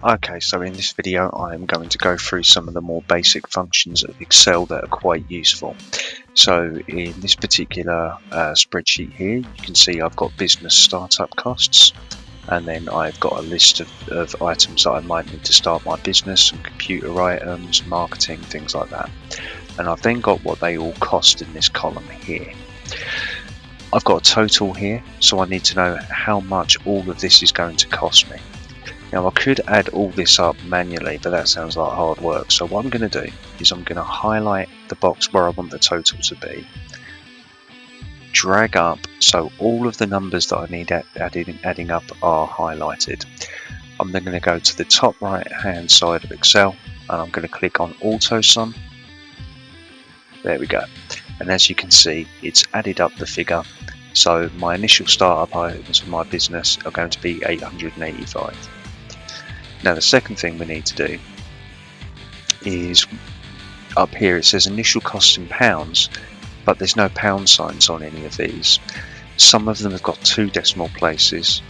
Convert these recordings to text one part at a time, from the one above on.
Okay, so in this video I am going to go through some of the more basic functions of Excel that are quite useful. So in this particular spreadsheet here, you can see I've got business startup costs, and then I've got a list of items that I might need to start my business, some computer items, marketing, things like that. And I've then got what they all cost in this column here. I've got a total here, so I need to know how much all of this is going to cost me. Now I could add all this up manually, but that sounds like hard work. So what I'm going to do is I'm going to highlight the box where I want the total to be, drag up so all of the numbers that I need adding up are highlighted. I'm then going to go to the top right hand side of Excel and I'm going to click on Autosum. There we go. And as you can see, it's added up the figure. So my initial startup items of my business are going to be 885. Now the second thing we need to do is up here it says initial costs in pounds, but there's no pound signs on any of these. Some of them have got 2 decimal places,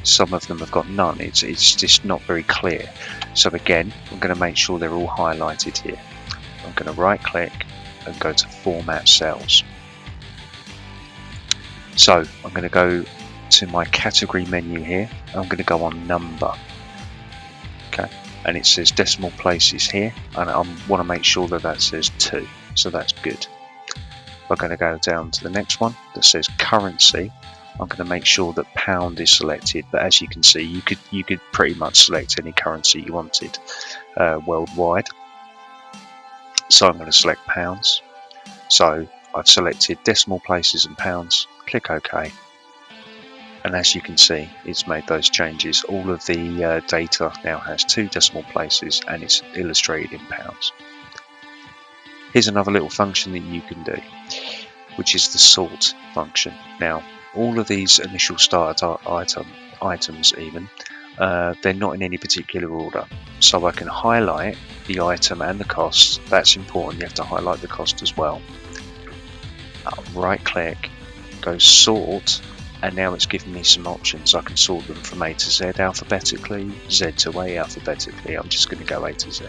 some of them have got none. It's just not very clear. So again, I'm going to make sure they're all highlighted here. I'm going to right click and go to Format Cells. So I'm going to go to my category menu here. I'm going to go on Number. Okay, and it says decimal places here, and I want to make sure that that says 2, so that's good. I'm going to go down to the next one that says currency. I'm going to make sure that pound is selected, but as you can see, you could pretty much select any currency you wanted worldwide. So I'm going to select pounds. So I've selected decimal places and pounds. Click OK. And as you can see, it's made those changes. All of the data now has 2 decimal places and it's illustrated in pounds. Here's another little function that you can do, which is the sort function. Now, all of these initial start items even, they're not in any particular order. So I can highlight the item and the cost. That's important, you have to highlight the cost as well. Right click, go sort, and now it's given me some options. I can sort them from A to Z alphabetically, Z to A alphabetically. I'm just going to go A to Z.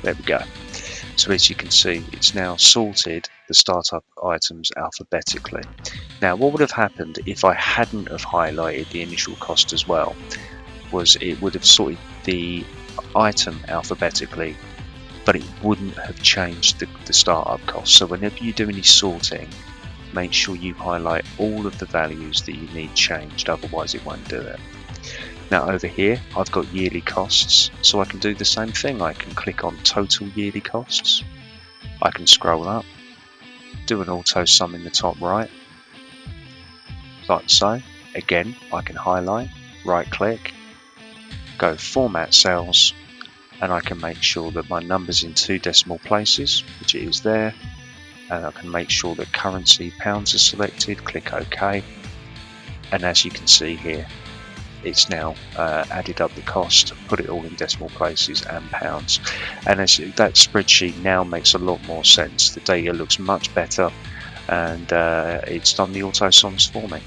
There we go. So as you can see, it's now sorted the startup items alphabetically. Now what would have happened if I hadn't have highlighted the initial cost as well, was it would have sorted the item alphabetically, but it wouldn't have changed the startup cost. So whenever you do any sorting, make sure you highlight all of the values that you need changed, otherwise it won't do it. Now over here I've got yearly costs, so I can do the same thing. I can click on total yearly costs, I can scroll up, do an auto sum in the top right, like so. Again, I can highlight, right click, go Format Cells, and I can make sure that my number's in 2 decimal places, which it is there. And I can make sure that currency pounds are selected, click OK, and as you can see here, it's now added up the cost, put it all in decimal places and pounds, and as that spreadsheet now makes a lot more sense. The data looks much better, and it's done the auto sums for me.